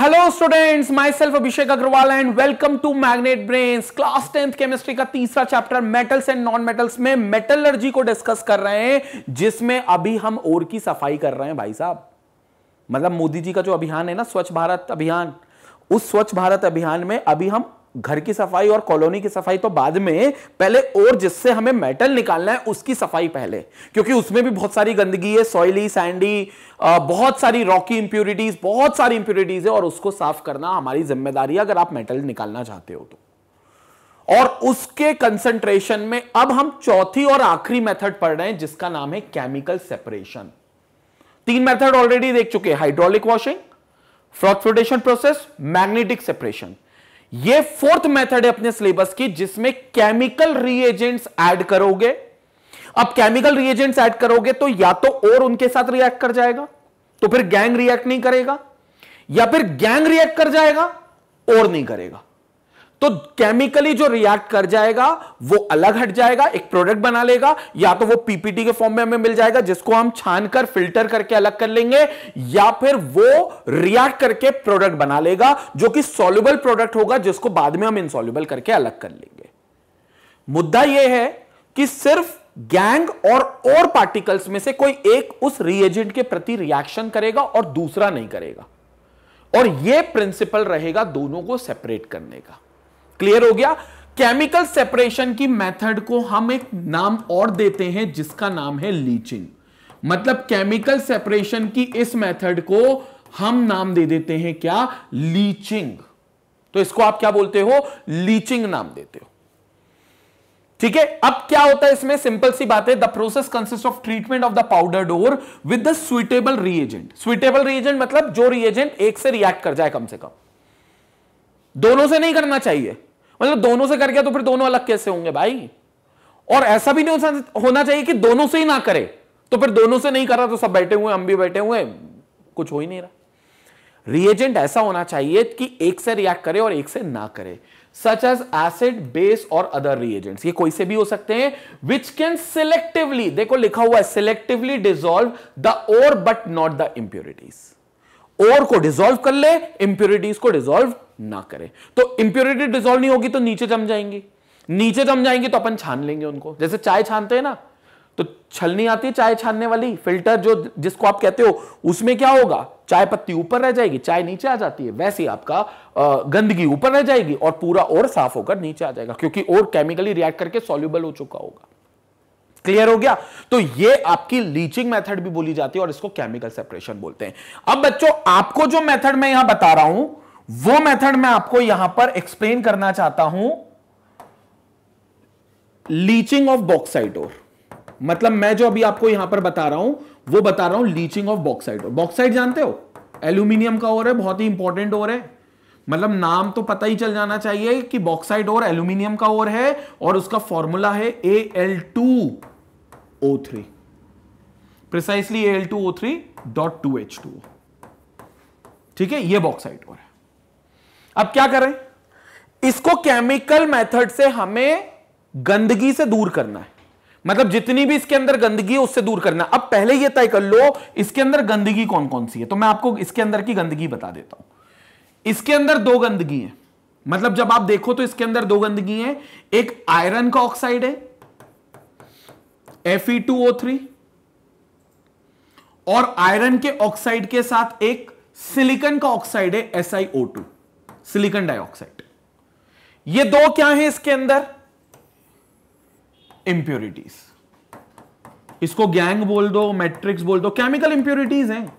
Hello students, my self Abhishek Agarwal and welcome to magnet brains. Class 10th chemistry का तीसरा chapter metals and non metals में metallurgy को discuss कर रहे हैं, जिसमें अभी हम ओर की सफाई कर रहे हैं भाई साहब। मतलब मोदी जी का जो अभियान है ना, स्वच्छ भारत अभियान, उस स्वच्छ भारत अभियान में अभी हम घर की सफाई और कॉलोनी की सफाई तो बाद में, पहले और जिससे हमें मेटल निकालना है उसकी सफाई पहले, क्योंकि उसमें भी बहुत सारी गंदगी है, सॉइली, सैंडी, बहुत सारी रॉकी इंप्यूरिटीज, बहुत सारी इंप्यूरिटीज है और उसको साफ करना हमारी जिम्मेदारी है अगर आप मेटल निकालना चाहते हो तो। और उसके कंसंट्रेशन में अब हम चौथी और आखिरी मेथड पढ़ रहे हैं जिसका नाम है केमिकल सेपरेशन। 3 मेथड ऑलरेडी देख चुके हैं, hydraulic washing, flotation process, magnetic separation. ये 4th मेथड है अपने सिलेबस की जिसमें केमिकल रिएजेंट्स ऐड करोगे। अब केमिकल रिएजेंट्स ऐड करोगे तो या तो और उनके साथ रिएक्ट कर जाएगा, तो फिर गैंग रिएक्ट नहीं करेगा, या फिर गैंग रिएक्ट कर जाएगा और नहीं करेगा। तो केमिकली जो रिएक्ट कर जाएगा वो अलग हट जाएगा, एक प्रोडक्ट बना लेगा, या तो वो पीपीटी के फॉर्म में हमें मिल जाएगा जिसको हम छान कर फिल्टर करके अलग कर लेंगे, या फिर वो रिएक्ट करके प्रोडक्ट बना लेगा जो कि सॉल्युबल प्रोडक्ट होगा जिसको बाद में हम इनसॉल्युबल करके अलग कर लेंगे। मुद्दा यह है कि सिर्फ गैंग और पार्टिकल्स में से कोई एक उस रिएजेंट के प्रति रिएक्शन करेगा और दूसरा नहीं करेगा, और यह प्रिंसिपल रहेगा दोनों को सेपरेट करने का। क्लियर हो गया? केमिकल सेपरेशन की मेथड को हम एक नाम और देते हैं जिसका नाम है लीचिंग। मतलब केमिकल सेपरेशन की इस मेथड को हम नाम दे देते हैं क्या? लीचिंग। तो इसको आप क्या बोलते हो? लीचिंग नाम देते हो। ठीक है। अब क्या होता है इसमें? सिंपल सी बात है, the process consist of treatment of the powder door with the suitable reagent. Suitable reagent मतलब जो रिएजेंट एक से रिएक्ट कर जाए, कम से कम दोनों से नहीं करना चाहिए। मतलब दोनों से कर गया तो फिर दोनों अलग कैसे होंगे भाई? और ऐसा भी नहीं होना चाहिए कि दोनों से ही ना करे, तो फिर दोनों से नहीं कर रहा तो सब बैठे हुए, हम भी बैठे हुए, कुछ हो ही नहीं रहा। रिएजेंट ऐसा होना चाहिए कि एक से रिएक्ट करे और एक से ना करे, सच एज एसिड, बेस और अदर रिएजेंट्स। ये कोई से भी हो सकते हैं, विच कैन सिलेक्टिवली, देखो लिखा हुआ है, selectively dissolve the ore but not the impurities. Ore को डिसॉल्व कर ले, इंप्योरिटीज को डिसॉल्व ना करे। तो इंप्योरिटी डिसॉल्व नहीं होगी तो नीचे जम जाएंगी, नीचे जम जाएंगी तो अपन छान लेंगे उनको। जैसे चाय छानते हैं ना, तो छलनी आती है चाय छानने वाली, फिल्टर जो जिसको आप कहते हो, उसमें क्या होगा? चाय पत्ती ऊपर रह जाएगी, चाय नीचे आ जाती है। वैसे ही आपका गंदगी ऊपर रह जाएगी और पूरा और साफ होकर नीचे आ जाएगा, क्योंकि और केमिकली रिएक्ट करके सॉल्युबल हो चुका होगा। क्लियर हो गया? तो ये आपकी लीचिंग मेथड भी बोली जाती है और इसको केमिकल सेपरेशन बोलते हैं। अब बच्चों, आपको जो मेथड मैं यहां बता रहा हूं वो मेथड मैं आपको यहां पर एक्सप्लेन करना चाहता हूं, लीचिंग ऑफ बॉक्साइट ओर। मतलब मैं जो अभी आपको यहां पर बता रहा हूं वो बता रहा हूं leaching of bauxite ore. Bauxite जानते हो? एल्यूमिनियम का ओर है, बहुत ही इंपॉर्टेंट ओर है। मतलब नाम तो पता ही चल जाना चाहिए कि बॉक्साइट ओर एल्यूमिनियम का ओर है और उसका फॉर्मूला है Al2O3, प्रिसाइसली Al2O3.2H2O। ठीक है, ये बॉक्साइट ओर है। अब क्या करें? इसको केमिकल मेथड से हमें गंदगी से दूर करना है। मतलब जितनी भी इसके अंदर गंदगी है उससे दूर करना है। अब पहले ये तय कर लो इसके अंदर गंदगी कौन कौन सी है। तो मैं आपको इसके अंदर की गंदगी बता देता हूं। इसके अंदर 2 गंदगी है। मतलब जब आप देखो तो इसके अंदर 2 गंदगी है। एक आयरन का ऑक्साइड है Fe2O3, और आयरन के ऑक्साइड के साथ एक सिलिकॉन का ऑक्साइड है SiO2, सिलिकॉन डाइऑक्साइड। ये 2 क्या है इसके अंदर? इंप्योरिटीज। इसको गैंग बोल दो, मैट्रिक्स बोल दो, केमिकल इंप्योरिटीज हैं।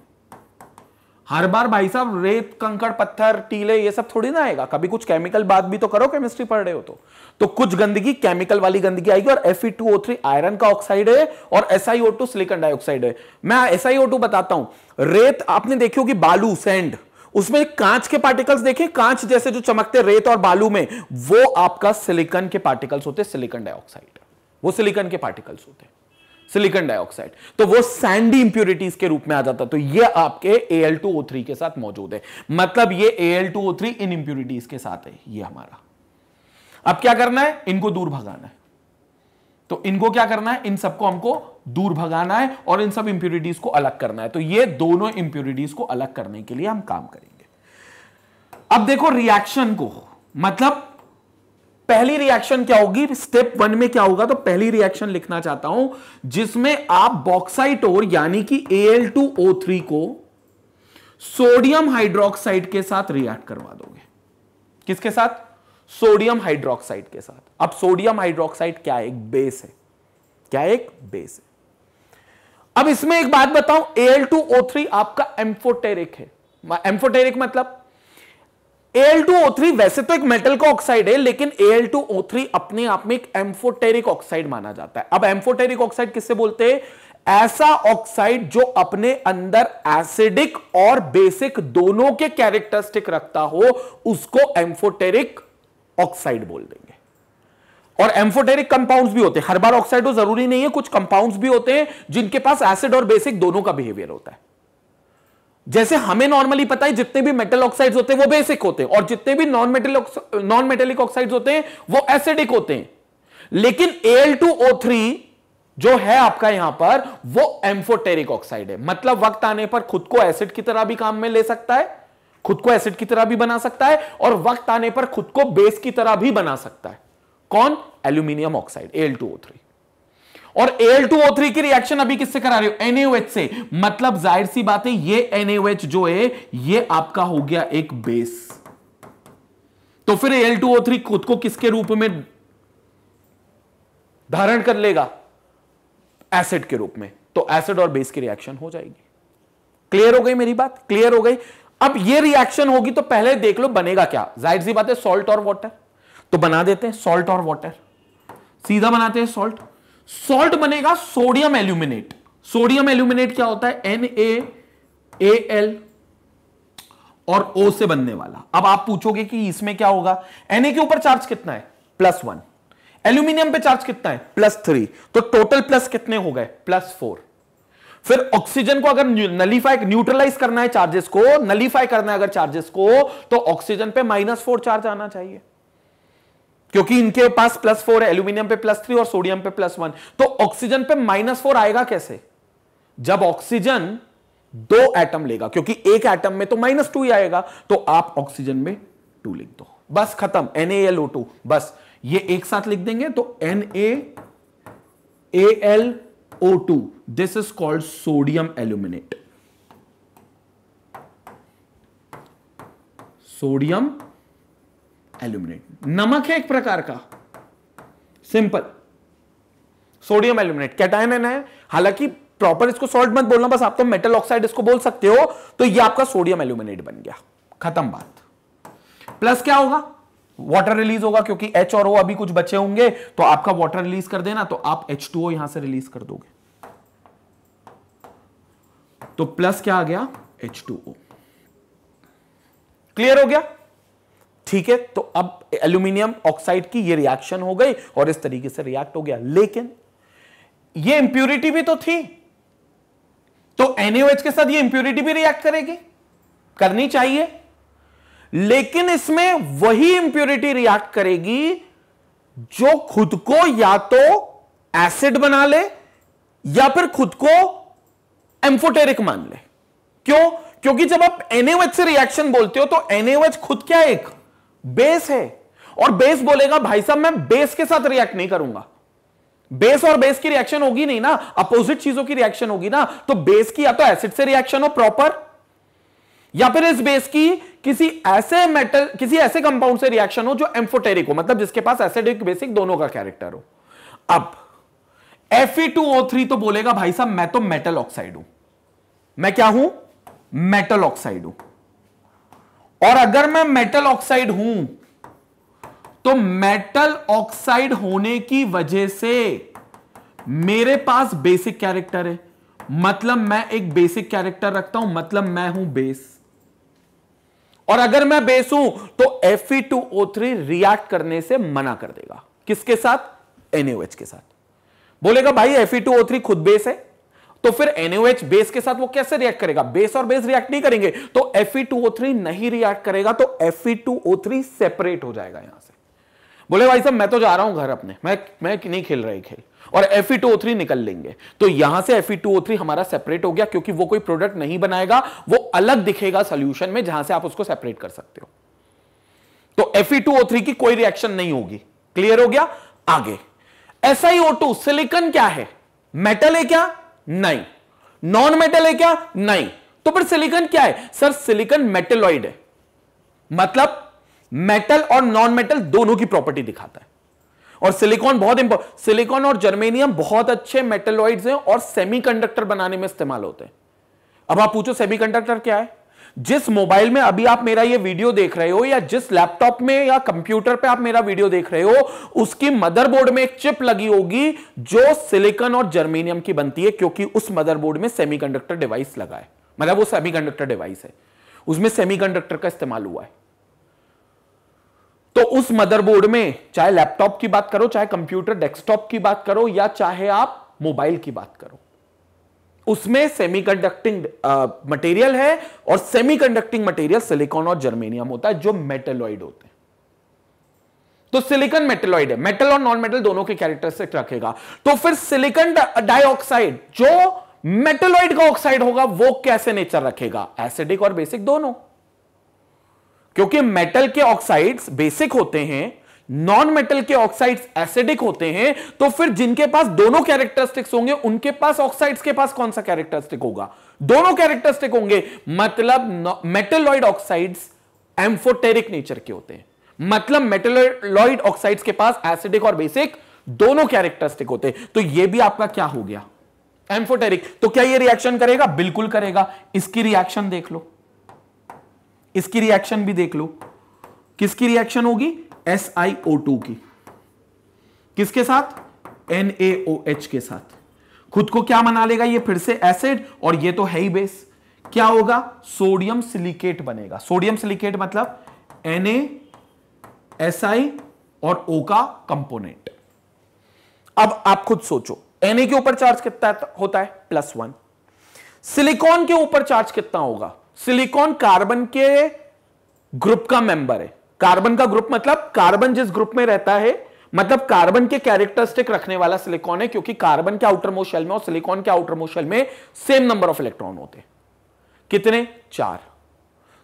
हर बार भाई साहब रेत, कंकड़, पत्थर, टीले ये सब थोड़ी ना आएगा। कभी कुछ केमिकल बात भी तो करो, केमिस्ट्री पढ़ रहे हो तो कुछ गंदगी केमिकल वाली गंदगी आएगी। और Fe2O3 आयरन का ऑक्साइड है और SiO2 सिलिकॉन डाइऑक्साइड है। मैं SiO2 बताता हूं। रेत आपने देखी होगी, बालू, सैंड, उसमें कांच के पार्टिकल्स देखे, कांच जैसे जो चमकते रेत और बालू में, वो आपका सिलिकॉन के पार्टिकल्स होते, सिलिकॉन डाइऑक्साइड, वो सिलिकॉन के पार्टिकल्स होते, सिलिकॉन डाइऑक्साइड। तो वो सैंडी इंप्यूरिटीज के रूप में आ जाता। तो ये आपके Al2O3 के साथ मौजूद है। मतलब ये Al2O3 इन इंप्यूरिटीज के साथ है ये हमारा। अब क्या करना है? इनको दूर भगाना है। तो इनको क्या करना है? इन सबको हमको दूर भगाना है और इन सब इंप्यूरिटीज को अलग करना है। तो ये दोनों इंप्यूरिटीज को अलग करने के लिए हम काम करेंगे। अब देखो रिएक्शन को, मतलब पहली रिएक्शन क्या होगी, स्टेप 1 में क्या होगा, तो पहली रिएक्शन लिखना चाहता हूं जिसमें आप बॉक्साइट और यानी कि Al2O3 को सोडियम हाइड्रोक्साइड के साथ रिएक्ट करवा दोगे। किसके साथ? सोडियम हाइड्रोक्साइड के साथ। अब सोडियम हाइड्रोक्साइड क्या है? एक बेस है। क्या है? एक बेस है। अब इसमें एक बात बताऊं, Al2O3 आपका एम्फोटेरिक है। एम्फोटेरिक मतलब Al2O3 वैसे तो एक मेटल का ऑक्साइड है, लेकिन Al2O3 अपने आप में एक एम्फोटेरिक ऑक्साइड माना जाता है। अब एम्फोटेरिक ऑक्साइड किससे बोलते हैं? ऐसा ऑक्साइड जो अपने अंदर एसिडिक और बेसिक दोनों के कैरेक्टरिस्टिक रखता हो, उसको एम्फोटेरिक ऑक्साइड बोल देंगे। और एम्फोटेरिक कंपाउंड्स भी होते हैं, हर बार ऑक्साइड हो जरूरी नहीं है, कुछ कंपाउंड्स भी होते हैं जिनके पास एसिड और बेसिक दोनों का बिहेवियर होता है। जैसे हमें नॉर्मली पता है जितने भी मेटल ऑक्साइड्स होते हैं वो बेसिक होते हैं, और जितने भी नॉन मेटेलिक ऑक्साइड्स होते हैं वो एसिडिक होते हैं। लेकिन Al2O3 जो है आपका यहां पर, वो एम्फोटेरिक ऑक्साइड है। मतलब वक्त आने पर खुद को एसिड की तरह भी काम में ले सकता है, खुद को एसिड की तरह भी बना सकता है, और वक्त आने पर खुद को बेस की तरह भी बना सकता है। कौन? Aluminium oxide, Al2O3। और Al2O3 की रिएक्शन अभी किससे करा रहे हो? NaOH से। मतलब जाहिर सी बात है ये NaOH जो है ये आपका हो गया एक बेस। तो फिर Al2O3 खुद को किसके रूप में धारण कर लेगा? एसिड के रूप में। तो एसिड और बेस की रिएक्शन हो जाएगी। क्लियर हो गई मेरी बात? क्लियर हो गई। अब ये रिएक्शन होगी तो पहले देख लो बनेगा क्या। जाहिर सी बात है सॉल्ट और वाटर, तो बना देते हैं सॉल्ट और वाटर, सीधा बनाते हैं सॉल्ट। सॉल्ट बनेगा सोडियम एल्यूमिनेट। सोडियम एल्यूमिनेट क्या होता है? NaAl और O से बनने वाला। अब आप पूछोगे कि इसमें क्या होगा? Na के ऊपर चार्ज कितना है? +1। एल्यूमिनियम पे चार्ज कितना है? +3। तो टोटल प्लस कितने हो गए? +4। फिर ऑक्सीजन को अगर नलीफाई, न्यूट्रलाइज करना है चार्जेस को, नलीफाई करना है अगर चार्जेस को, तो ऑक्सीजन पे -4 चार्ज आना चाहिए, क्योंकि इनके पास +4 है, एल्यूमिनियम पे +3 और सोडियम पे +1। तो ऑक्सीजन पे -4 आएगा कैसे? जब ऑक्सीजन 2 एटम लेगा, क्योंकि एक एटम में तो -2 ही आएगा, तो आप ऑक्सीजन में 2 लिख दो, बस खत्म। NaLO2, बस ये एक साथ लिख देंगे तो NaAlO2, this is called sodium aluminate. Sodium aluminate नमक है एक प्रकार का, सिंपल। सोडियम एल्यूमिनेट कैटायन है, हालांकि प्रॉपर इसको सॉल्ट मत बोलना, बस आप तो मेटल ऑक्साइड इसको बोल सकते हो। तो ये आपका सोडियम एल्यूमिनेट बन गया, खत्म बात। प्लस क्या होगा? वाटर रिलीज होगा, क्योंकि H और O अभी कुछ बचे होंगे, तो आपका वाटर रिलीज कर देना, तो आप H2O यहां से रिलीज कर दोगे, तो प्लस क्या आ गया? H2O। क्लियर हो गया? ठीक है, तो अब एल्यूमिनियम ऑक्साइड की ये रिएक्शन हो गई और इस तरीके से रिएक्ट हो गया। लेकिन ये इंप्यूरिटी भी तो थी, तो NaOH के साथ ये इंप्यूरिटी भी रिएक्ट करेगी, करनी चाहिए। लेकिन इसमें वही इंप्यूरिटी रिएक्ट करेगी जो खुद को या तो एसिड बना ले या फिर खुद को एम्फोटेरिक मान ले। क्यों? क्योंकि जब आप NaOH से रिएक्शन बोलते हो तो NaOH खुद क्या एक बेस है, और बेस बोलेगा भाई साहब मैं बेस के साथ रिएक्ट नहीं करूंगा। बेस और बेस की रिएक्शन होगी नहीं ना, अपोजिट चीजों की रिएक्शन होगी ना। तो बेस की या तो एसिड से रिएक्शन हो प्रॉपर, या फिर इस बेस की किसी ऐसे मेटल, किसी ऐसे कंपाउंड से रिएक्शन हो जो एम्फोटेरिक हो, मतलब जिसके पास एसिडिक बेसिक दोनों का कैरेक्टर हो। अब Fe2O3 तो बोलेगा भाई साहब मैं तो मेटल ऑक्साइड हूं। मैं क्या हूं? मेटल ऑक्साइड हूं। और अगर मैं मेटल ऑक्साइड हूं तो मेटल ऑक्साइड होने की वजह से मेरे पास बेसिक कैरेक्टर है, मतलब मैं एक बेसिक कैरेक्टर रखता हूं, मतलब मैं हूं बेस। और अगर मैं बेस हूं तो Fe2O3 रिएक्ट करने से मना कर देगा। किसके साथ? NaOH के साथ। बोलेगा भाई Fe2O3 खुद बेस है, तो फिर NaOH बेस के साथ वो कैसे रिएक्ट करेगा? बेस और बेस रिएक्ट नहीं करेंगे, तो Fe2O3 नहीं रिएक्ट करेगा, तो Fe2O3 सेपरेट हो जाएगा यहां से। बोले भाई साहब मैं तो जा रहा हूं घर अपने, मैं नहीं खेल रहा खेल, और Fe2O3 निकल लेंगे, तो यहां से Fe2O3 हमारा सेपरेट हो गया, क्योंकि वो कोई प्रोडक्ट नहीं बनाएगा, वो अलग दिखेगा सॉल्यूशन में जहां से आप उसको सेपरेट कर सकते हो। तो Fe2O3 की कोई रिएक्शन नहीं होगी। क्लियर हो गया? आगे SiO2 सिलिकॉन क्या है? मेटल है क्या? नहीं। नॉन मेटल है क्या? नहीं। तो फिर सिलिकॉन क्या है? सर सिलिकॉन मेटेलॉइड है, मतलब मेटल और नॉन मेटल दोनों की प्रॉपर्टी दिखाता है। और सिलिकॉन बहुत इंपॉर्टेंट, सिलिकॉन और जर्मेनियम बहुत अच्छे मेटेलॉइड्स हैं और सेमीकंडक्टर बनाने में इस्तेमाल होते हैं। अब आप पूछो सेमीकंडक्टर क्या है? जिस मोबाइल में अभी आप मेरा ये वीडियो देख रहे हो या जिस लैपटॉप में या कंप्यूटर पे आप मेरा वीडियो देख रहे हो, उसकी मदरबोर्ड में एक चिप लगी होगी जो सिलिकॉन और जर्मेनियम की बनती है, क्योंकि उस मदरबोर्ड में सेमीकंडक्टर डिवाइस लगा है, मतलब वो सेमीकंडक्टर डिवाइस है, उसमें सेमीकंडक्टर का इस्तेमाल हुआ है। तो उस मदरबोर्ड में चाहे लैपटॉप की बात करो, चाहे कंप्यूटर डेस्कटॉप की बात करो, या चाहे आप मोबाइल की बात करो, उसमें सेमीकंडक्टिंग मटेरियल है और सेमीकंडक्टिंग मटेरियल सिलिकॉन और जर्मेनियम होता है जो मेटेलॉइड होते हैं। तो सिलिकॉन मेटेलॉइड है, मेटल और नॉन मेटल दोनों के कैरेक्टरिस्टिक रखेगा। तो फिर सिलिकॉन डाइऑक्साइड जो मेटेलॉइड का ऑक्साइड होगा वो कैसे नेचर रखेगा? एसिडिक और बेसिक दोनों, क्योंकि मेटल के ऑक्साइड्स बेसिक होते हैं, नॉन मेटल के ऑक्साइड्स एसिडिक होते हैं। तो फिर जिनके पास दोनों कैरेक्टरिस्टिक्स होंगे उनके पास ऑक्साइड्स के पास कौन सा कैरेक्टरिस्टिक होगा? दोनों कैरेक्टरिस्टिक होंगे, मतलब मेटेलॉइड ऑक्साइड्स एम्फोटेरिक नेचर के होते हैं, मतलब मेटेलॉइड ऑक्साइड्स के पास एसिडिक और बेसिक दोनों कैरेक्टरिस्टिक होते हैं। तो यह भी आपका क्या हो गया? एम्फोटेरिक। तो क्या यह रिएक्शन करेगा? बिल्कुल करेगा। इसकी रिएक्शन देख लो, इसकी रिएक्शन भी देख लो। किसकी रिएक्शन होगी? SiO2 की। किसके साथ? NaOH के साथ। खुद को क्या बना लेगा ये? फिर से एसिड, और ये तो है ही बेस। क्या होगा? सोडियम सिलिकेट बनेगा। सोडियम सिलिकेट मतलब Na Si और O का कंपोनेंट। अब आप खुद सोचो, Na के ऊपर चार्ज कितना होता है? +1। सिलिकॉन के ऊपर चार्ज कितना होगा? सिलिकॉन कार्बन के ग्रुप का मेंबर है। कार्बन का ग्रुप मतलब कार्बन जिस ग्रुप में रहता है, मतलब कार्बन के कैरेक्टरिस्टिक रखने वाला सिलिकॉन है, क्योंकि कार्बन के आउटर मोस्ट शेल में और सिलिकॉन के आउटर मोस्ट शेल में सेम नंबर ऑफ इलेक्ट्रॉन होते हैं। कितने? 4।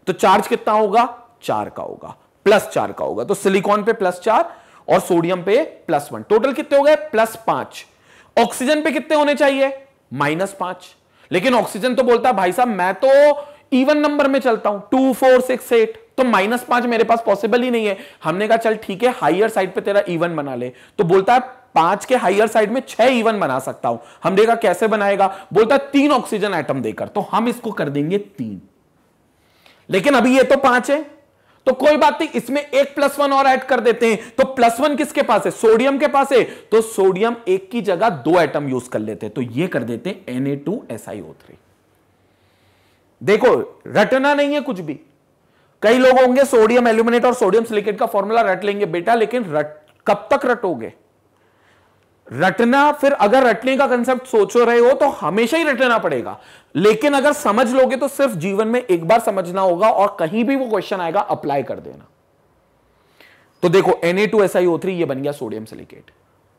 तो चार्ज कितना होगा? 4 का होगा, +4 का होगा। तो सिलिकॉन पे +4 और सोडियम पे +1, टोटल कितने हो गए? +5। ऑक्सीजन पे कितने होने चाहिए? -5। लेकिन ऑक्सीजन तो बोलता है भाई साहब मैं तो इवन नंबर में चलता हूं, 2 4 6 8, तो -5 मेरे पास पॉसिबल ही नहीं है। हमने कहा चल ठीक है, हायर साइड पे तेरा इवन बना ले। तो बोलता है 5 के हायर साइड में 6 इवन बना सकता हूं। हम देखा कैसे बनाएगा? बोलता है 3 ऑक्सीजन एटम देकर, तो हम इसको कर देंगे 3। लेकिन अभी ये तो 5 है, तो कोई बात नहीं, इसमें एक +1 और ऐड कर देते हैं। तो +1 किसके पास है? सोडियम के पास है। तो सोडियम एक की जगह 2 एटम यूज कर लेते हैं, तो ये कर देते हैं Na2SiO3। देखो रटना नहीं है कुछ भी। कई लोग होंगे सोडियम एल्यूमिनेट और सोडियम सिलिकेट का फॉर्मूला रट लेंगे बेटा, लेकिन कब तक रटोगे? रटना, फिर अगर रटने का कंसेप्ट सोच रहे हो तो हमेशा ही रटना पड़ेगा, लेकिन अगर समझ लोगे तो सिर्फ जीवन में एक बार समझना होगा और कहीं भी वो क्वेश्चन आएगा अप्लाई कर देना। तो देखो Na2SiO3 ये बन गया सोडियम सिलिकेट।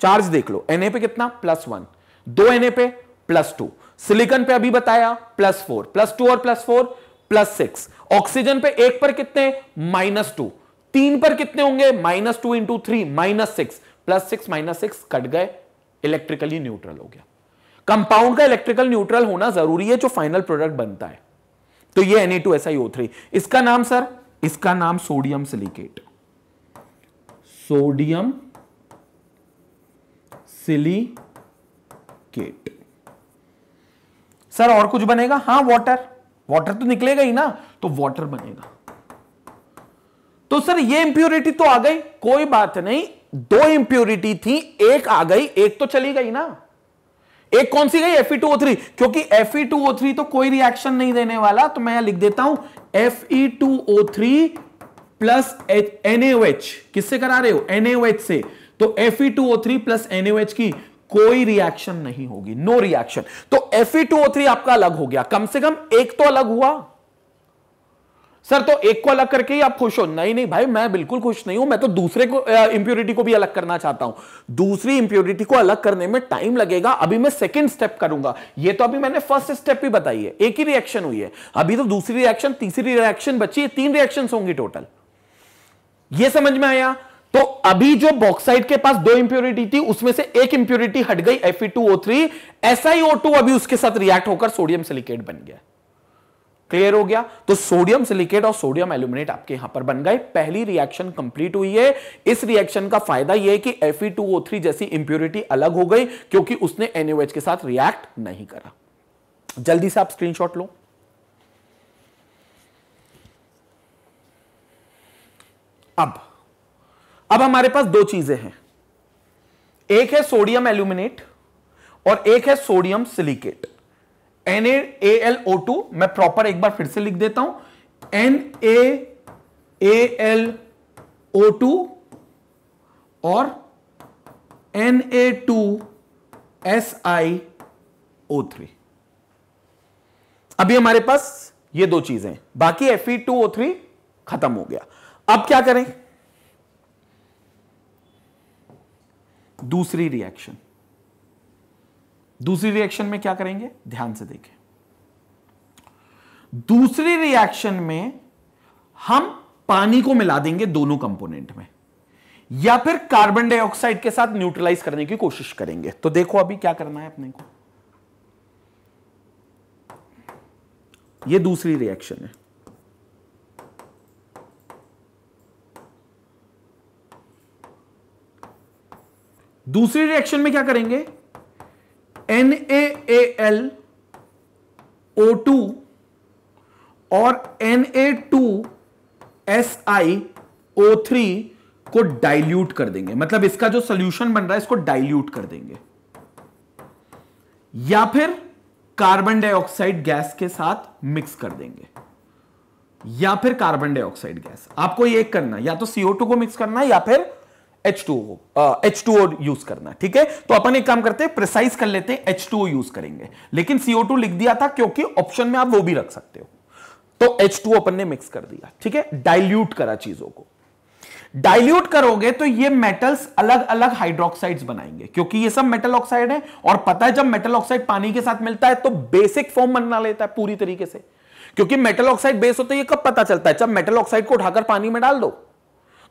चार्ज देख लो, Na पे कितना? +1, 2 Na पे +2, सिलिकॉन पे अभी बताया +4, +2 और +4 +6, ऑक्सीजन पे 1 पर कितने? -2, 3 पर कितने होंगे? -2 × 3 -6, +6 -6 कट गए, इलेक्ट्रिकली न्यूट्रल हो गया। कंपाउंड का इलेक्ट्रिकल न्यूट्रल होना जरूरी है जो फाइनल प्रोडक्ट बनता है। तो ये Na2SiO3, इसका नाम सर, इसका नाम sodium silicate, sodium silicate. Sir और कुछ बनेगा? हां वाटर, वाटर तो निकलेगा ही ना, तो वाटर बनेगा। तो सर ये इंप्योरिटी तो आ गई, कोई बात नहीं, 2 इंप्योरिटी थी, एक आ गई, एक तो चली गई ना। एक कौन सी गई? Fe2O3, क्योंकि Fe2O3 तो कोई रिएक्शन नहीं देने वाला, तो मैं यहां लिख देता हूं Fe2O3 प्लस NaOH। किससे करा रहे हो? NaOH से। तो Fe2O3 प्लस NaOH की कोई रिएक्शन नहीं होगी, नो रिएक्शन। तो Fe2O3 आपका अलग हो गया, कम से कम एक तो अलग हुआ। सर तो एक को अलग करके ही आप खुश हो? नहीं नहीं भाई, मैं बिल्कुल खुश नहीं हूं, मैं तो दूसरे को इंप्योरिटी को भी अलग करना चाहता हूं। दूसरी इंप्योरिटी को अलग करने में टाइम लगेगा, अभी मैं सेकंड स्टेप करूंगा। ये तो अभी मैंने फर्स्ट स्टेप ही बताई है, एक ही रिएक्शन हुई है, अभी तो दूसरी रिएक्शन, तीसरी रिएक्शन बची है, 3 रिएक्शन होंगी टोटल। यह समझ में आया? तो अभी जो बॉक्साइट के पास 2 इंप्योरिटी थी, उसमें से एक इंप्योरिटी हट गई, Fe2O3, SiO2 अभी उसके साथ रिएक्ट होकर सोडियम सिलिकेट बन गया। क्लियर हो गया? तो सोडियम सिलिकेट और सोडियम एल्यूमिनेट आपके यहां पर बन गए। पहली रिएक्शन कंप्लीट हुई है। इस रिएक्शन का फायदा यह है कि Fe2O3 जैसी इंप्योरिटी अलग हो गई, क्योंकि उसने NaOH के साथ रिएक्ट नहीं करा। जल्दी से आप स्क्रीनशॉट लो। अब हमारे पास 2 चीजें हैं, एक है सोडियम एल्यूमिनेट और एक है सोडियम सिलिकेट, NaAlO2। मैं प्रॉपर एक बार फिर से लिख देता हूं, NaAlO2 और Na2SiO3। अभी हमारे पास ये 2 चीजें, बाकी Fe2O3 खत्म हो गया। अब क्या करें? दूसरी रिएक्शन में क्या करेंगे? ध्यान से देखें। दूसरी रिएक्शन में हम पानी को मिला देंगे दोनों कंपोनेंट में, या फिर कार्बन डाइऑक्साइड के साथ न्यूट्रलाइज करने की कोशिश करेंगे। तो देखो अभी क्या करना है अपने को। यह दूसरी रिएक्शन है। दूसरी रिएक्शन में क्या करेंगे? NaAlO2 और Na2SiO3 को डाइल्यूट कर देंगे, मतलब इसका जो सॉल्यूशन बन रहा है इसको डाइल्यूट कर देंगे, या फिर कार्बन डाइऑक्साइड गैस के साथ मिक्स कर देंगे, या फिर कार्बन डाइऑक्साइड गैस। आपको ये करना, या तो CO2 को मिक्स करना है या फिर H2O यूज करना। ठीक है, तो अपन एक काम करते हैं, प्रिसाइज कर लेते हैं, H2O यूज करेंगे, लेकिन CO2 लिख दिया था क्योंकि ऑप्शन में आप वो भी रख सकते हो। तो H2O अपन ने मिक्स कर दिया। ठीक है, डाइल्यूट करा चीजों को। डाइल्यूट करोगे तो ये मेटल्स अलग अलग हाइड्रोक्साइड्स बनाएंगे, क्योंकि ये सब मेटल ऑक्साइड है, और पता है जब मेटल ऑक्साइड पानी के साथ मिलता है तो बेसिक फॉर्म बना लेता है पूरी तरीके से। क्योंकि मेटल ऑक्साइड बेस होता है, ये कब पता चलता है? जब मेटल ऑक्साइड को उठाकर पानी में डाल दो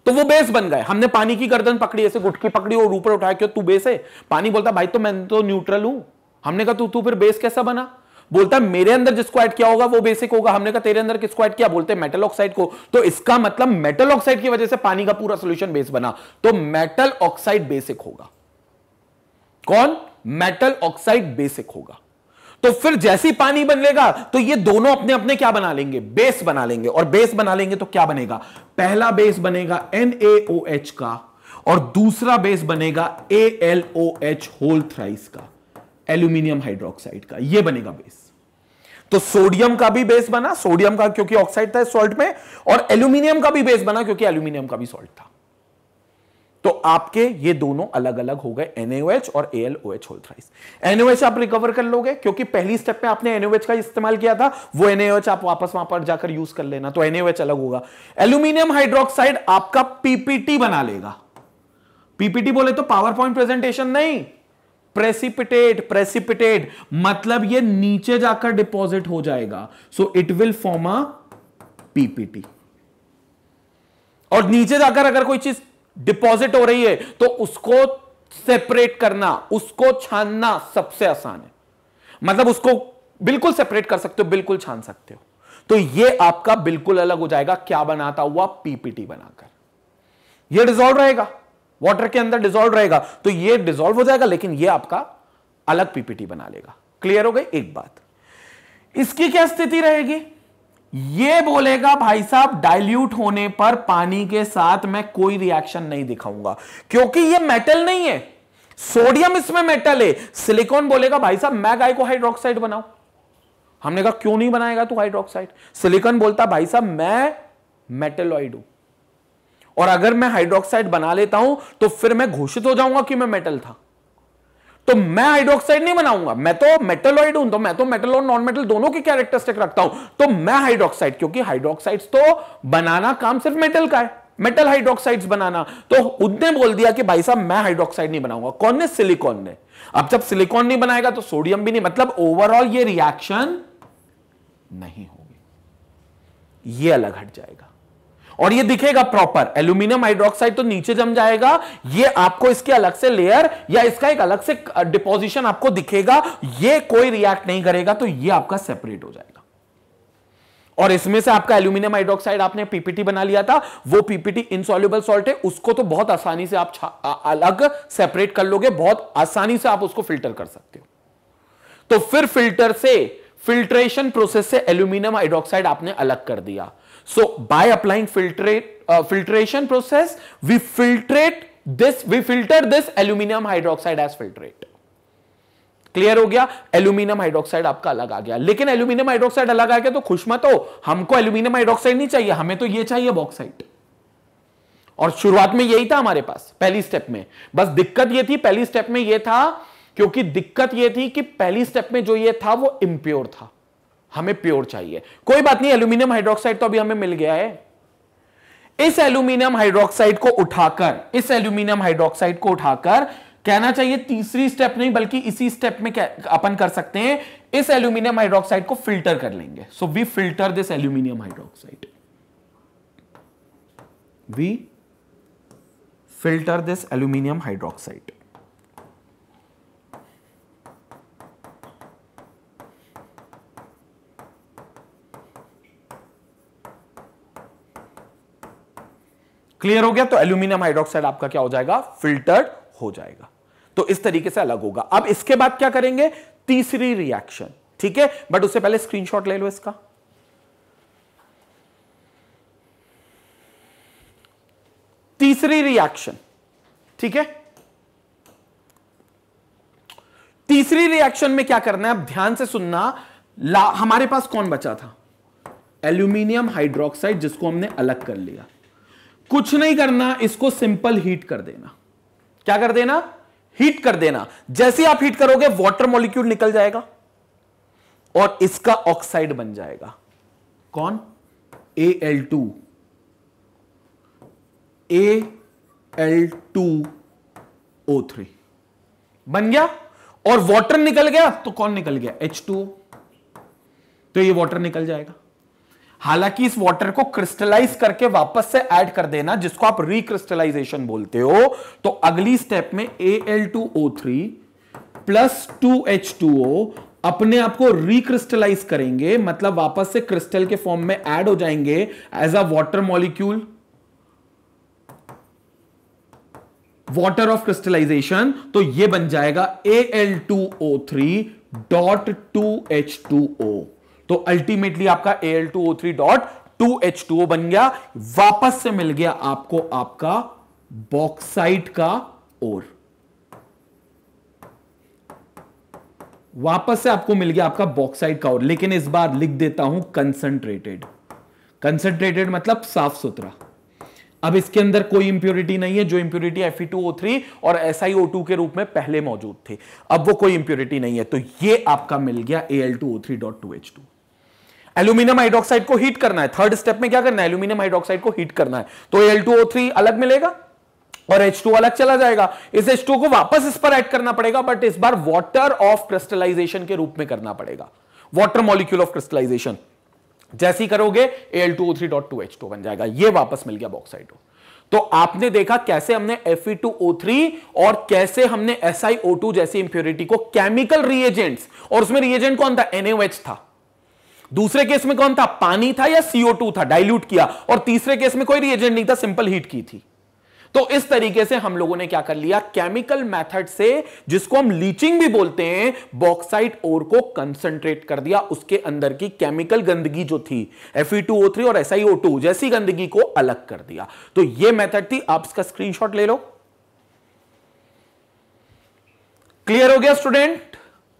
तो वो बेस बन गए। हमने पानी की गर्दन पकड़ी, ऐसे गुटकी पकड़ी और ऊपर उठाया, क्यों तू बेस है? पानी बोलता भाई तो मैं तो न्यूट्रल हूं। हमने कहा तू फिर बेस कैसा बना? बोलता मेरे अंदर जिसको ऐड किया होगा वो बेसिक होगा। हमने कहा तेरे अंदर किसको ऐड किया? बोलते मेटल ऑक्साइड को। तो इसका मतलब मेटल ऑक्साइड की वजह से पानी का पूरा सॉल्यूशन बेस बना, तो मेटल ऑक्साइड बेसिक होगा। कौन? मेटल ऑक्साइड बेसिक होगा। तो फिर जैसी पानी बनेगा तो ये दोनों अपने अपने क्या बना लेंगे? बेस बना लेंगे। और बेस बना लेंगे तो क्या बनेगा? पहला बेस बनेगा NaOH का और दूसरा बेस बनेगा AlOH होल थ्राइस का, एल्यूमिनियम हाइड्रोक्साइड का। ये बनेगा बेस। तो सोडियम का भी बेस बना, सोडियम का क्योंकि ऑक्साइड था सॉल्ट में, और एल्यूमिनियम का भी बेस बना क्योंकि एल्यूमिनियम का भी सॉल्ट था। तो आपके ये दोनों अलग अलग हो गए, NaOH और AlOH होल थ्राइस। NaOH आप रिकवर कर लोगे क्योंकि पहली स्टेप में आपने NaOH का इस्तेमाल किया था, वो NaOH आप वापस वहां पर जाकर यूज कर लेना, तो NaOH अलग होगा। एल्यूमिनियम हाइड्रोक्साइड आपका PPT बना लेगा। PPT बोले तो पावर पॉइंट प्रेजेंटेशन नहीं, प्रेसिपिटेट मतलब ये नीचे जाकर डिपॉजिट हो जाएगा। So it will form a PPT। और नीचे जाकर अगर कोई चीज डिपॉजिट हो रही है तो उसको सेपरेट करना, उसको छानना सबसे आसान है। मतलब उसको बिल्कुल सेपरेट कर सकते हो, बिल्कुल छान सकते हो। तो ये आपका बिल्कुल अलग हो जाएगा। क्या बनाता हुआ? PPT बनाकर। ये डिसॉल्व रहेगा, वाटर के अंदर डिसॉल्व रहेगा, तो ये डिसॉल्व हो जाएगा, लेकिन ये आपका अलग PPT बना लेगा। क्लियर हो गई एक बात? इसकी क्या स्थिति रहेगी? ये बोलेगा भाई साहब डाइल्यूट होने पर पानी के साथ मैं कोई रिएक्शन नहीं दिखाऊंगा, क्योंकि ये मेटल नहीं है, सोडियम इसमें मेटल है। सिलिकॉन बोलेगा भाई साहब मैं गाय को हाइड्रोक्साइड बनाऊं। हमने कहा क्यों नहीं बनाएगा तू हाइड्रोक्साइड? सिलिकॉन बोलता भाई साहब मैं मेटलॉइड हूं, और अगर मैं हाइड्रोक्साइड बना लेता हूं तो फिर मैं घोषित हो जाऊंगा कि मैं मेटल था, तो मैं हाइड्रोक्साइड नहीं बनाऊंगा, मैं तो मेटलॉइड हूं, तो मैं तो मेटल और नॉन मेटल दोनों की कैरेक्टरिस्टिक रखता हूं, तो मैं हाइड्रोक्साइड, क्योंकि हाइड्रोक्साइड्स तो बनाना काम सिर्फ मेटल का है, मेटल हाइड्रोक्साइड्स बनाना। तो उसने बोल दिया कि भाई साहब मैं हाइड्रोक्साइड नहीं बनाऊंगा। कौन ने? सिलिकॉन ने। अब जब सिलिकॉन नहीं बनाएगा तो सोडियम भी नहीं, मतलब ओवरऑल ये रिएक्शन नहीं होगी, ये अलग हट जाएगा। और ये दिखेगा प्रॉपर। एल्यूमिनियम हाइड्रोक्साइड तो नीचे जम जाएगा, ये आपको इसके अलग से लेयर या इसका एक अलग से डिपोजिशन आपको दिखेगा, ये कोई रिएक्ट नहीं करेगा, तो ये आपका सेपरेट हो जाएगा। और इसमें से आपका एल्यूमिनियम हाइड्रोक्साइड आपने पीपीटी बना लिया था, वो पीपीटी इनसॉल्युबल सॉल्ट है, उसको तो बहुत आसानी से आप अलग सेपरेट कर लोगे, बहुत आसानी से आप उसको फिल्टर कर सकते हो। तो फिर फिल्टर से, फिल्ट्रेशन प्रोसेस से एल्यूमिनियम हाइड्रोक्साइड आपने अलग कर दिया। So by applying filtration process we filter this aluminum hydroxide as filtrate। Clear हो गया? एल्यूमिनियम हाइड्रोक्साइड आपका अलग आ गया। लेकिन एल्यूमिनियम हाइड्रोक्साइड अलग आ गया तो खुश मत हो, हमको एल्यूमिनियम हाइड्रोक्साइड नहीं चाहिए, हमें तो ये चाहिए बॉक्साइट। और शुरुआत में यही था हमारे पास पहली स्टेप में। बस दिक्कत ये थी पहली स्टेप में ये था, क्योंकि दिक्कत ये थी कि पहली स्टेप में जो ये था वो इम्प्योर था, हमें प्योर चाहिए। कोई बात नहीं, एल्यूमिनियम हाइड्रोक्साइड तो अभी हमें मिल गया है। इस एल्यूमिनियम हाइड्रोक्साइड को उठाकर कहना चाहिए तीसरी स्टेप नहीं बल्कि इसी स्टेप में अपन कर सकते हैं, इस एल्यूमिनियम हाइड्रोक्साइड को फिल्टर कर लेंगे। So we filter this aluminium hydroxide, we filter this aluminium hydroxide. Clear हो गया? तो एल्यूमिनियम हाइड्रोक्साइड आपका क्या हो जाएगा? फिल्टर्ड हो जाएगा। तो इस तरीके से अलग होगा। अब इसके बाद क्या करेंगे? तीसरी रिएक्शन, ठीक है, बट उससे पहले स्क्रीनशॉट ले लो इसका। तीसरी रिएक्शन, ठीक है, तीसरी रिएक्शन में क्या करना है? अब ध्यान से सुनना। हमारे पास कौन बचा था? एल्यूमिनियम हाइड्रोक्साइड, जिसको हमने अलग कर लिया। कुछ नहीं करना, इसको सिंपल हीट कर देना। क्या कर देना? हीट कर देना। जैसे आप हीट करोगे वाटर मॉलिक्यूल निकल जाएगा और इसका ऑक्साइड बन जाएगा। कौन? Al2, Al2O3 बन गया। और वाटर निकल गया तो कौन निकल गया? H2O। तो ये वाटर निकल जाएगा। हालांकि इस वाटर को क्रिस्टलाइज करके वापस से ऐड कर देना, जिसको आप रिक्रिस्टलाइजेशन बोलते हो। तो अगली स्टेप में Al2O3 प्लस 2H2O अपने आप को रिक्रिस्टलाइज करेंगे, मतलब वापस से क्रिस्टल के फॉर्म में ऐड हो जाएंगे as a water molecule, water of crystallisation. तो ये बन जाएगा Al2O3.2H2O। तो अल्टीमेटली आपका Al2O3.2H2O बन गया। वापस से मिल गया आपको आपका बॉक्साइट का ओर, वापस से आपको मिल गया आपका बॉक्साइट का ओर। लेकिन इस बार लिख देता हूं कंसंट्रेटेड। कंसंट्रेटेड मतलब साफ सुथरा। अब इसके अंदर कोई इंप्योरिटी नहीं है। जो इंप्योरिटी Fe2O3 और SiO2 के रूप में पहले मौजूद थे, अब वो कोई इंप्योरिटी नहीं है। तो ये आपका मिल गया Al2O3.2H2। एल्यूमिनियम हाइड्रोक्साइड को हीट करना है। थर्ड स्टेप में क्या करना है? एल्यूमिनियम हाइड्रोक्साइड को हीट करना है। तो Al2O3 अलग मिलेगा और H2 अलग चला जाएगा। इस H2 को वापस इस पर ऐड करना पड़ेगा, बट इस बार वाटर ऑफ क्रिस्टलाइजेशन के रूप में करना पड़ेगा, वाटर मॉलिक्यूल ऑफ क्रिस्टलाइजेशन। जैसे ही करोगे Al2O3.2H2 बन जाएगा। ये वापस मिल गया बॉक्साइट। तो आपने देखा कैसे हमने Fe2O3 और कैसे हमने SiO2 जैसी इंप्योरिटी को केमिकल रिएजेंट्स, और उसमें रिएजेंट कौन था? NaOH था। दूसरे केस में कौन था? पानी था या CO2 था, डाइल्यूट किया। और तीसरे केस में कोई रिएजेंट नहीं था, सिंपल हीट की थी। तो इस तरीके से हम लोगों ने क्या कर लिया? केमिकल मेथड से, जिसको हम लीचिंग भी बोलते हैं, बॉक्साइट ओर को कंसंट्रेट कर दिया। उसके अंदर की केमिकल गंदगी जो थी Fe2O3 और SiO2 जैसी गंदगी को अलग कर दिया। तो यह मेथड थी। आप इसका स्क्रीनशॉट ले लो। क्लियर हो गया स्टूडेंट?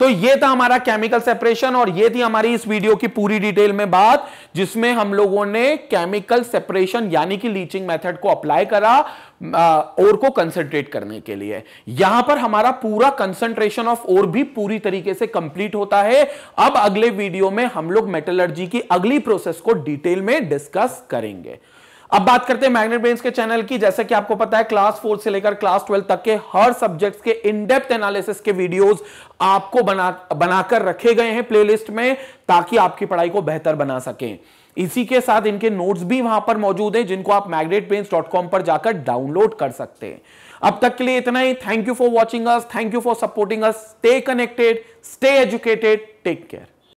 तो ये था हमारा केमिकल सेपरेशन, और ये थी हमारी इस वीडियो की पूरी डिटेल में बात, जिसमें हम लोगों ने केमिकल सेपरेशन यानी कि लीचिंग मेथड को अप्लाई करा ओर को कंसंट्रेट करने के लिए। यहां पर हमारा पूरा कंसंट्रेशन ऑफ ओर भी पूरी तरीके से कंप्लीट होता है। अब अगले वीडियो में हम लोग मेटलर्जी की अगली प्रोसेस को डिटेल में डिस्कस करेंगे। अब बात करते हैं मैग्नेट ब्रेन्स के चैनल की। जैसे कि आपको पता है, क्लास 4 से लेकर क्लास 12 तक के हर सब्जेक्ट्स के इन डेप्थ एनालिसिस के वीडियोस आपको बनाकर रखे गए हैं प्लेलिस्ट में, ताकि आपकी पढ़ाई को बेहतर बना सकें। इसी के साथ इनके नोट्स भी वहां पर मौजूद हैं, जिनको आप magnetbrains.com पर जाकर डाउनलोड कर सकते हैं। अब तक के लिए इतना ही। Thank you for watching us, thank you for supporting us. Stay connected, stay educated, take care.